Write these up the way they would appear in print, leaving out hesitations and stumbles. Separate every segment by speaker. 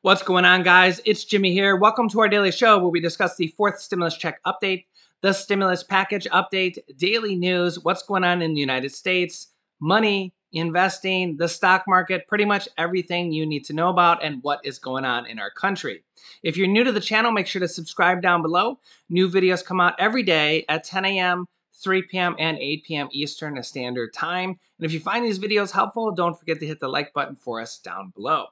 Speaker 1: What's going on, guys? It's Jimmy here. Welcome to our daily show where we discuss the fourth stimulus check update, the stimulus package update, daily news, what's going on in the United States, money, investing, the stock market, pretty much everything you need to know about and what is going on in our country. If you're new to the channel, make sure to subscribe down below. New videos come out every day at 10 a.m., 3 p.m., and 8 p.m. Eastern Standard Time. And if you find these videos helpful, don't forget to hit the like button for us down below.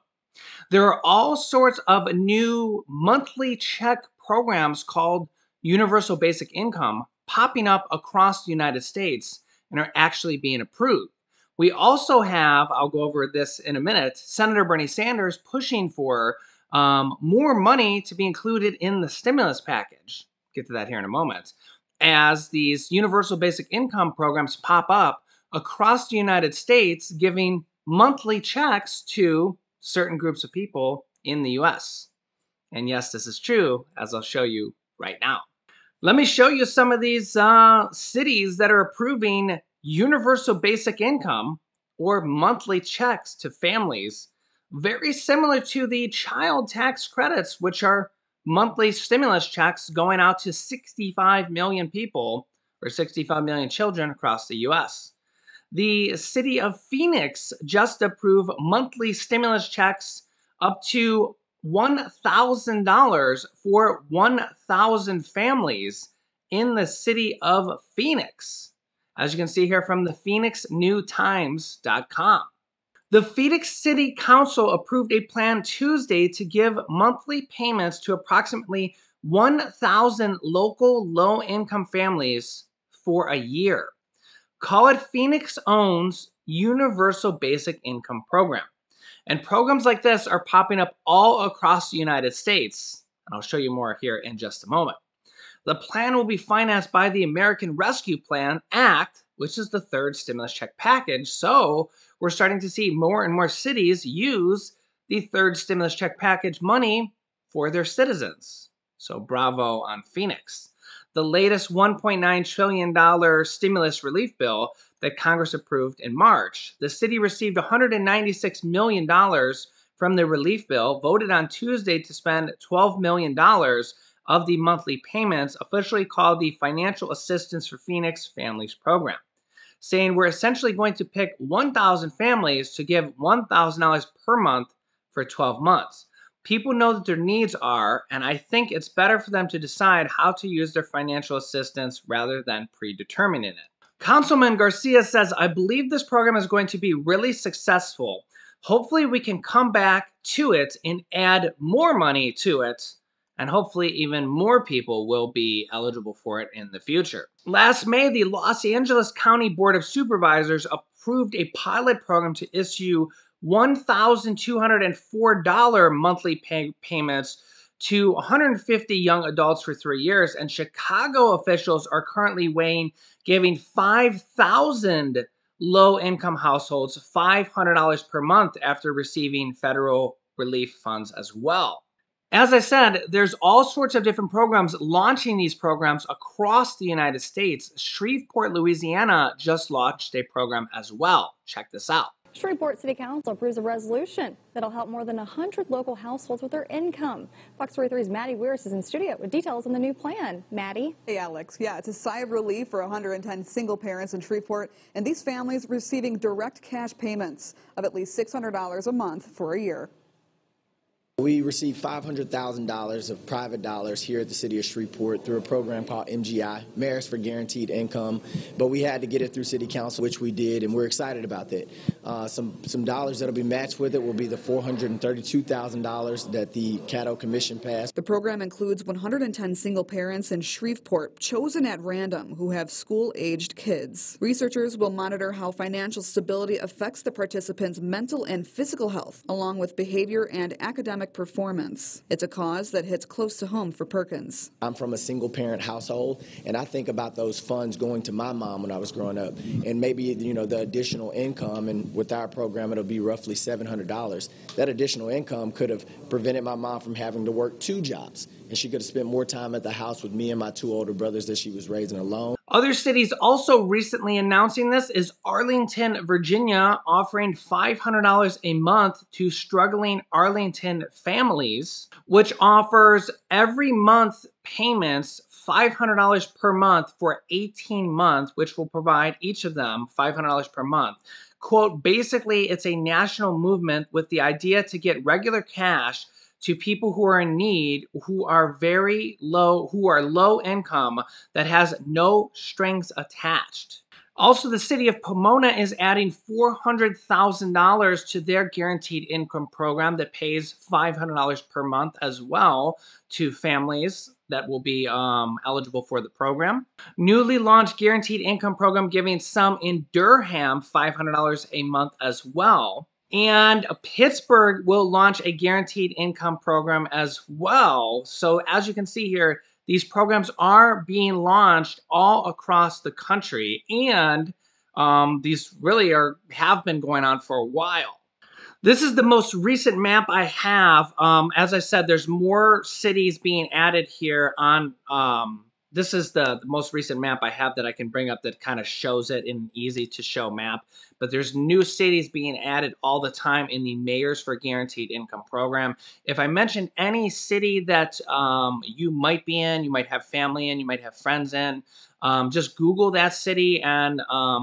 Speaker 1: There are all sorts of new monthly check programs called Universal Basic Income popping up across the United States and are actually being approved. We also have, I'll go over this in a minute, Senator Bernie Sanders pushing for more money to be included in the stimulus package. Get to that here in a moment. As these Universal Basic Income programs pop up across the United States, giving monthly checks to certain groups of people in the US. And yes, this is true, as I'll show you right now. Let me show you some of these cities that are approving universal basic income or monthly checks to families, very similar to the child tax credits, which are monthly stimulus checks going out to 65 million people or 65 million children across the US. The city of Phoenix just approved monthly stimulus checks up to $1,000 for 1,000 families in the city of Phoenix, as you can see here from the phoenixnewtimes.com. The Phoenix City Council approved a plan Tuesday to give monthly payments to approximately 1,000 local low-income families for a year. Call it Phoenix owns Universal Basic Income Program. And programs like this are popping up all across the United States. And I'll show you more here in just a moment. The plan will be financed by the American Rescue Plan Act, which is the third stimulus check package. So we're starting to see more and more cities use the third stimulus check package money for their citizens. So bravo on Phoenix. The latest $1.9 trillion stimulus relief bill that Congress approved in March. The city received $196 million from the relief bill, voted on Tuesday to spend $12 million of the monthly payments, officially called the Financial Assistance for Phoenix Families Program, saying we're essentially going to pick 1,000 families to give $1,000 per month for 12 months. People know that their needs are, and I think it's better for them to decide how to use their financial assistance rather than predetermining it. Councilman Garcia says, I believe this program is going to be really successful. Hopefully we can come back to it and add more money to it, and hopefully even more people will be eligible for it in the future. Last May, the Los Angeles County Board of Supervisors approved a pilot program to issue $1,204 monthly payments to 150 young adults for 3 years, and Chicago officials are currently weighing giving 5,000 low-income households $500 per month after receiving federal relief funds as well. As I said, there's all sorts of different programs launching these programs across the United States. Shreveport, Louisiana just launched a program as well. Check this out.
Speaker 2: Shreveport City Council approves a resolution that'll help more than 100 local households with their income. Fox 43's Maddie Weirs is in studio with details on the new plan. Maddie?
Speaker 3: Hey, Alex. Yeah, it's a sigh of relief for 110 single parents in Shreveport, and these families receiving direct cash payments of at least $600 a month for a year.
Speaker 4: We received $500,000 of private dollars here at the city of Shreveport through a program called MGI, Mayors for Guaranteed Income, but we had to get it through City Council, which we did, and we're excited about that. Some dollars that will be matched with it will be the $432,000 that the Caddo Commission passed.
Speaker 3: The program includes 110 single parents in Shreveport, chosen at random, who have school-aged kids. Researchers will monitor how financial stability affects the participants' mental and physical health, along with behavior and academic performance. It's a cause that hits close to home for Perkins.
Speaker 4: I'm from a single parent household, and I think about those funds going to my mom when I was growing up, and maybe the additional income, and with our program it'll be roughly $700. That additional income could have prevented my mom from having to work 2 jobs, and she could have spent more time at the house with me and my 2 older brothers that she was raising alone.
Speaker 1: Other cities also recently announcing this is Arlington, Virginia, offering $500 a month to struggling Arlington families, which offers every month payments $500 per month for 18 months, which will provide each of them $500 per month. Quote, basically, it's a national movement with the idea to get regular cash to people who are in need, who are very low, who are low income, that has no strings attached. Also, the city of Pomona is adding $400,000 to their guaranteed income program that pays $500 per month as well to families that will be eligible for the program. Newly launched guaranteed income program giving some in Durham $500 a month as well. And Pittsburgh will launch a guaranteed income program as well. So as you can see here, these programs are being launched all across the country, and these really have been going on for a while. This is the most recent map I have. As I said, there's more cities being added here on. This is the most recent map I have that I can bring up that kind of shows it in an easy to show map. But there's new cities being added all the time in the Mayors for Guaranteed Income program. If I mention any city that you might be in, you might have family in, you might have friends in, just Google that city and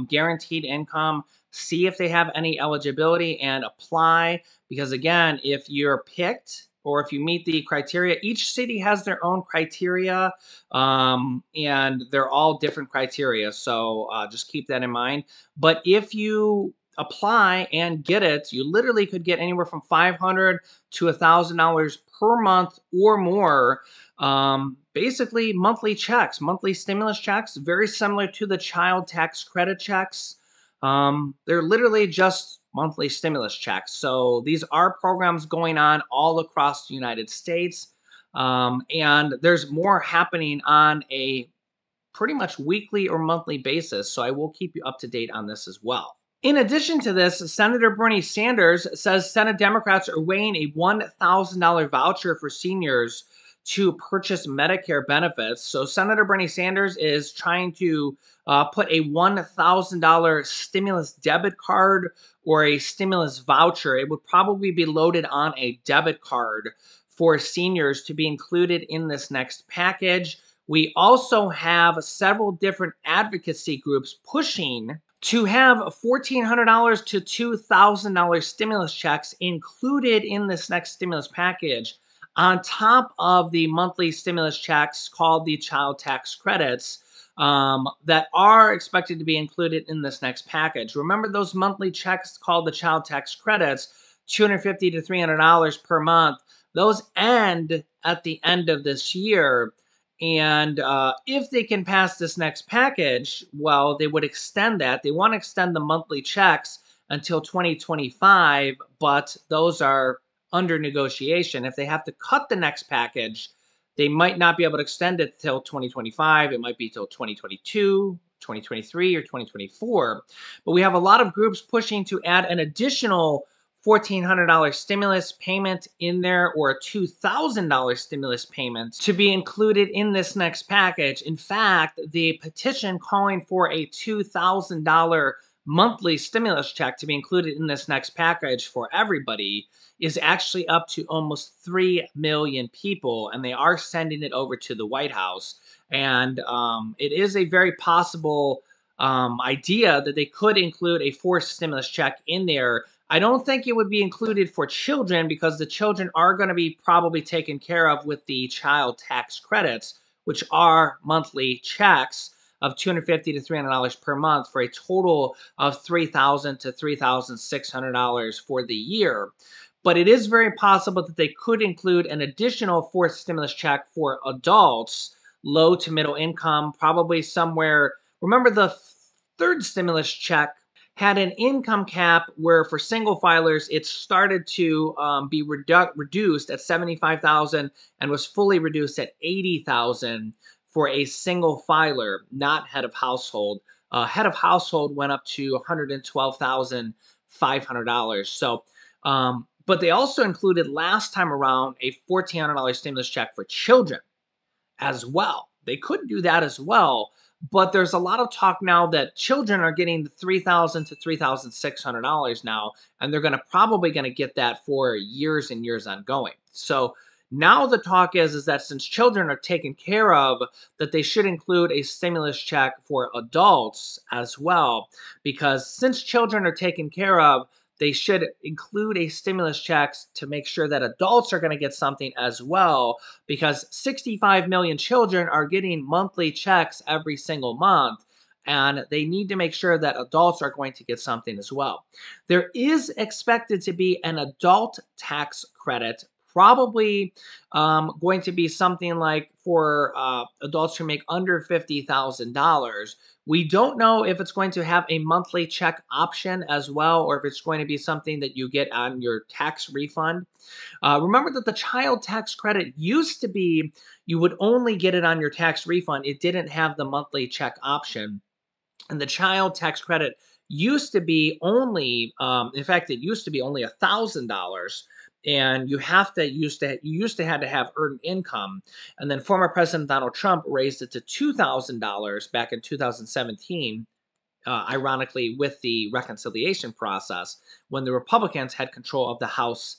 Speaker 1: Guaranteed Income. See if they have any eligibility and apply, because again, if you're picked or if you meet the criteria, each city has their own criteria, and they're all different criteria. So just keep that in mind. But if you apply and get it, you literally could get anywhere from $500 to $1,000 per month or more. Basically monthly checks, monthly stimulus checks, very similar to the child tax credit checks. They're literally just monthly stimulus checks. So these are programs going on all across the United States. And there's more happening on a pretty much weekly or monthly basis. So I will keep you up to date on this as well. In addition to this, Senator Bernie Sanders says Senate Democrats are weighing a $1,000 voucher for seniors to purchase Medicare benefits. So Senator Bernie Sanders is trying to put a $1,000 stimulus debit card or a stimulus voucher. It would probably be loaded on a debit card for seniors to be included in this next package. We also have several different advocacy groups pushing to have $1,400 to $2,000 stimulus checks included in this next stimulus package, on top of the monthly stimulus checks called the child tax credits that are expected to be included in this next package. Remember those monthly checks called the child tax credits, $250 to $300 per month. Those end at the end of this year. And if they can pass this next package, well, they would extend that. They want to extend the monthly checks until 2025, but those are under negotiation. If they have to cut the next package, they might not be able to extend it till 2025. It might be till 2022, 2023, or 2024. But we have a lot of groups pushing to add an additional $1,400 stimulus payment in there, or a $2,000 stimulus payment to be included in this next package. In fact, the petition calling for a $2,000 monthly stimulus check to be included in this next package for everybody is actually up to almost 3 million people, and they are sending it over to the White House. And it is a very possible idea that they could include a forced stimulus check in there. I don't think it would be included for children, because the children are going to be probably taken care of with the child tax credits, which are monthly checks of $250 to $300 per month for a total of $3,000 to $3,600 for the year. But it is very possible that they could include an additional fourth stimulus check for adults, low to middle income, probably somewhere. Remember, the third stimulus check had an income cap where for single filers it started to be reduced at $75,000 and was fully reduced at $80,000 for a single filer, not head of household. Head of household went up to $112,500. So, but they also included last time around a $1,400 stimulus check for children as well. They could do that as well, But there's a lot of talk now that children are getting $3,000 to $3,600 now, and they're probably going to get that for years and years ongoing. So now the talk is that since children are taken care of, that they should include a stimulus check for adults as well, because since children are taken care of, they should include a stimulus checks to make sure that adults are going to get something as well, because 65 million children are getting monthly checks every single month, and they need to make sure that adults are going to get something as well. There is expected to be an adult tax credit, probably going to be something like for adults who make under $50,000. We don't know if it's going to have a monthly check option as well, or if it's going to be something that you get on your tax refund. Remember that the child tax credit used to be you would only get it on your tax refund. It didn't have the monthly check option. And the child tax credit used to be only, in fact, it used to be only $1,000, and you used to had to have earned income. And then former President Donald Trump raised it to $2,000 back in 2017. Ironically, with the reconciliation process, when the Republicans had control of the House,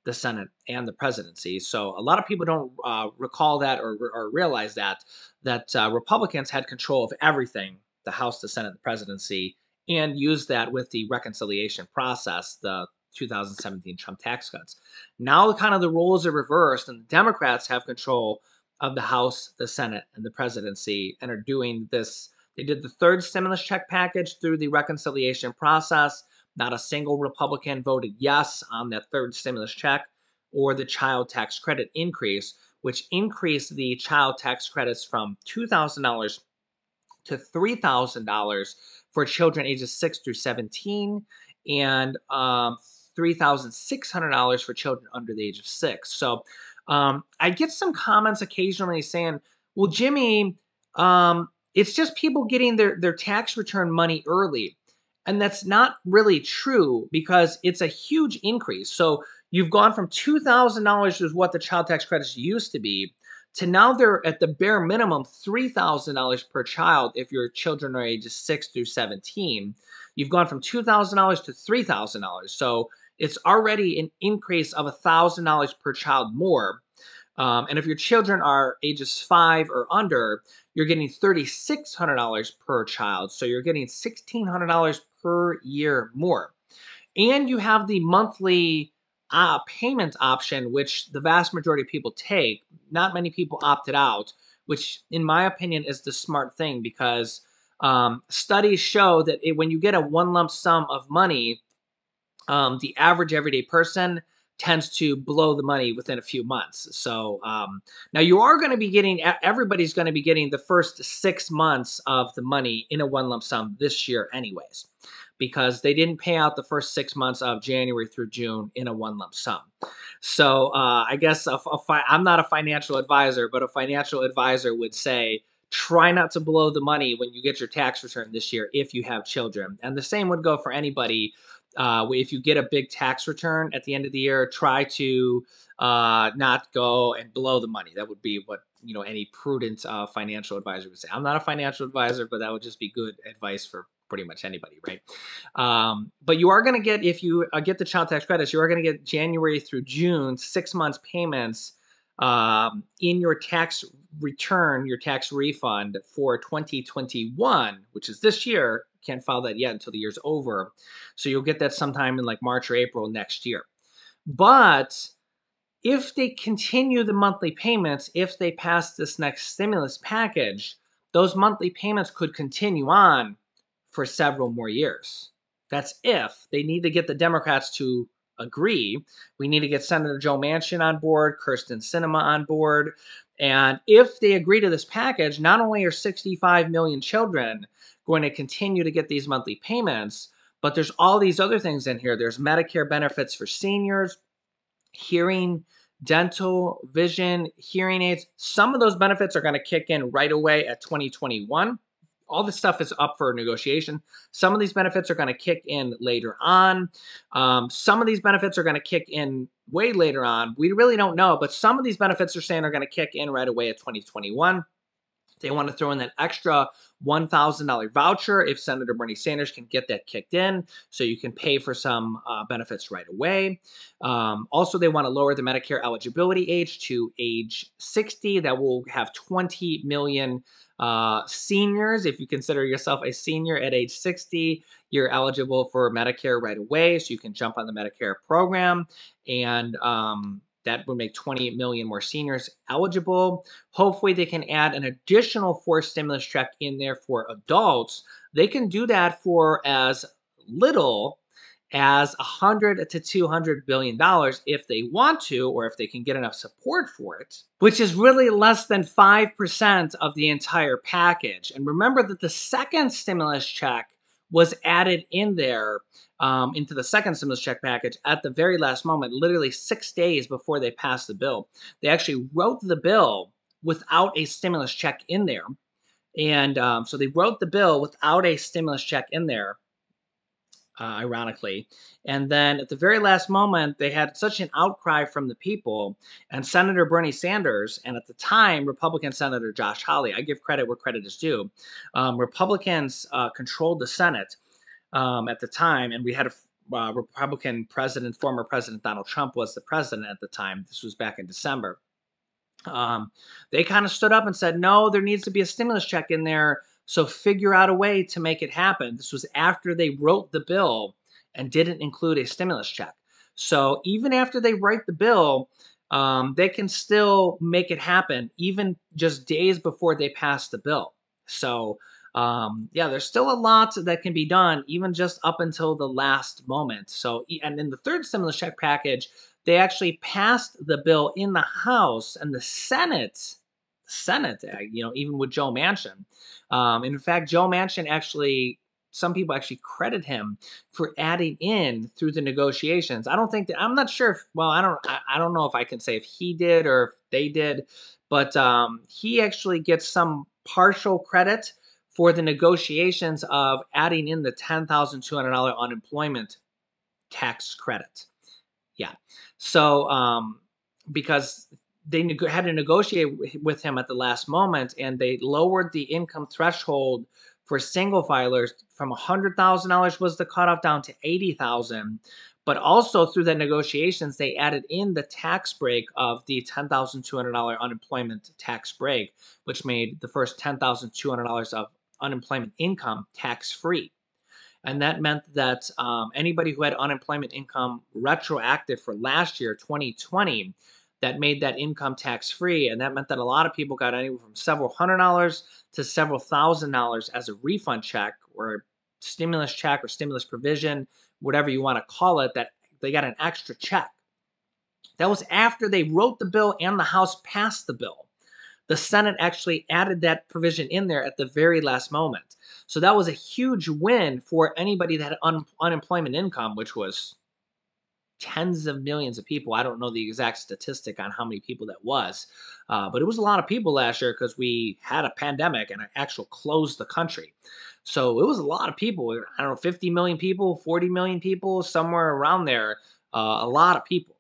Speaker 1: the Senate, and the presidency. So a lot of people don't recall that or realize that Republicans had control of everything, the House, the Senate, the presidency, and used that with the reconciliation process, the 2017 Trump tax cuts. Now kind of the roles are reversed, and the Democrats have control of the House, the Senate, and the presidency, and are doing this. They did the third stimulus check package through the reconciliation process. Not a single Republican voted yes on that third stimulus check or the child tax credit increase, which increased the child tax credits from $2,000 to $3,000 for children ages 6 through 17, and $3,600 for children under the age of 6. So I get some comments occasionally saying, well, Jimmy, it's just people getting their tax return money early. And that's not really true, because it's a huge increase. So you've gone from $2,000, which is what the child tax credits used to be, to now they're at the bare minimum $3,000 per child if your children are ages 6 through 17. You've gone from $2,000 to $3,000. So it's already an increase of $1,000 per child more. And if your children are ages 5 or under, you're getting $3,600 per child. So you're getting $1,600 per year more. And you have the monthly payment option, which the vast majority of people take. Not many people opted out, which in my opinion is the smart thing, because studies show that when you get a one lump sum of money, the average everyday person tends to blow the money within a few months. So now you are going to be getting, everybody's going to be getting the first 6 months of the money in a one lump sum this year anyways, because they didn't pay out the first 6 months of January through June in a one lump sum. So I guess I'm not a financial advisor, but a financial advisor would say, try not to blow the money when you get your tax return this year if you have children. And the same would go for anybody. If you get a big tax return at the end of the year, try to not go and blow the money. That would be what any prudent financial advisor would say. I'm not a financial advisor, but that would just be good advice for pretty much anybody, right? But you are going to get, if you get the child tax credits, you are going to get January through June 6 months payments in your tax return, your tax refund for 2021, which is this year. Can't file that yet until the year's over. So you'll get that sometime in like March or April next year. But if they continue the monthly payments, if they pass this next stimulus package, those monthly payments could continue on for several more years. That's if they need to get the Democrats to agree. We need to get Senator Joe Manchin on board, Kirsten Sinema on board. And if they agree to this package, not only are 65 million children going to continue to get these monthly payments, but there's all these other things in here. There's Medicare benefits for seniors, hearing, dental, vision, hearing aids. Some of those benefits are going to kick in right away at 2021. All this stuff is up for negotiation. Some of these benefits are going to kick in later on. Some of these benefits are going to kick in way later on. We really don't know, but some of these benefits are saying are going to kick in right away at 2021. They want to throw in that extra $1,000 voucher if Senator Bernie Sanders can get that kicked in, so you can pay for some benefits right away. Also, they want to lower the Medicare eligibility age to age 60. That will have 20 million seniors. If you consider yourself a senior at age 60, you're eligible for Medicare right away, so you can jump on the Medicare program, and that would make 20 million more seniors eligible. Hopefully, they can add an additional forced stimulus check in there for adults. They can do that for as little as $100 to $200 billion if they want to, or if they can get enough support for it, which is really less than 5% of the entire package. And remember that the second stimulus check was added in there into the second stimulus check package at the very last moment, literally 6 days before they passed the bill. They actually wrote the bill without a stimulus check in there. And so they wrote the bill without a stimulus check in there, ironically. And then at the very last moment, they had such an outcry from the people, and Senator Bernie Sanders, and at the time, Republican Senator Josh Hawley, I give credit where credit is due. Republicans controlled the Senate at the time, and we had a Republican president, former President Donald Trump was the president at the time. This was back in December. They kind of stood up and said, no, there needs to be a stimulus check in there, so figure out a way to make it happen. This was after they wrote the bill and didn't include a stimulus check. So even after they write the bill, they can still make it happen, even just days before they pass the bill. So yeah, there's still a lot that can be done, even just up until the last moment. So, and in the third stimulus check package, they actually passed the bill in the House, and the Senate, even with Joe Manchin. In fact, Joe Manchin actually, some people actually credit him for adding in through the negotiations. I don't think that, I'm not sure if, well, I don't know if I can say if he did or if they did, but he actually gets some partial credit for the negotiations of adding in the $10,200 unemployment tax credit. Yeah. So, because they had to negotiate with him at the last moment, and they lowered the income threshold for single filers from $100,000 was the cutoff down to $80,000. But also through the negotiations, they added in the tax break of the $10,200 unemployment tax break, which made the first $10,200 of unemployment income tax-free. And that meant that anybody who had unemployment income retroactive for last year, 2020, that made that income tax-free. And that meant that a lot of people got anywhere from several $100s to several $1,000s as a refund check or stimulus check or stimulus provision, whatever you want to call it, that they got an extra check. That was after they wrote the bill and the House passed the bill. The Senate actually added that provision in there at the very last moment. So that was a huge win for anybody that had unemployment income, which was tens of millions of people. I don't know the exact statistic on how many people that was, but it was a lot of people last year because we had a pandemic and an actual closed the country. So it was a lot of people. I don't know, 50 million people, 40 million people, somewhere around there. A lot of people.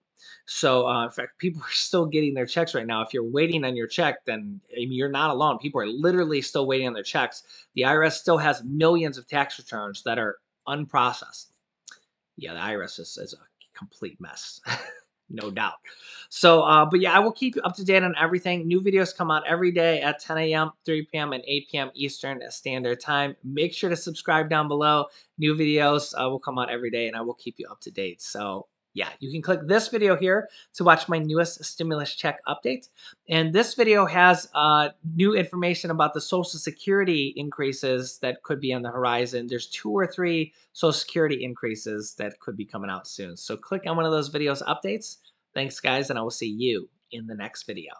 Speaker 1: So, in fact, people are still getting their checks right now. If you're waiting on your check, then I mean, you're not alone. People are literally still waiting on their checks. The IRS still has millions of tax returns that are unprocessed. Yeah, the IRS is a complete mess, no doubt. So, but yeah, I will keep you up to date on everything. New videos come out every day at 10 a.m., 3 p.m., and 8 p.m. Eastern Standard Time. Make sure to subscribe down below. New videos will come out every day, and I will keep you up to date. So, yeah, you can click this video here to watch my newest stimulus check update. And this video has new information about the Social Security increases that could be on the horizon. There's 2 or 3 Social Security increases that could be coming out soon. So click on one of those videos updates. Thanks, guys, and I will see you in the next video.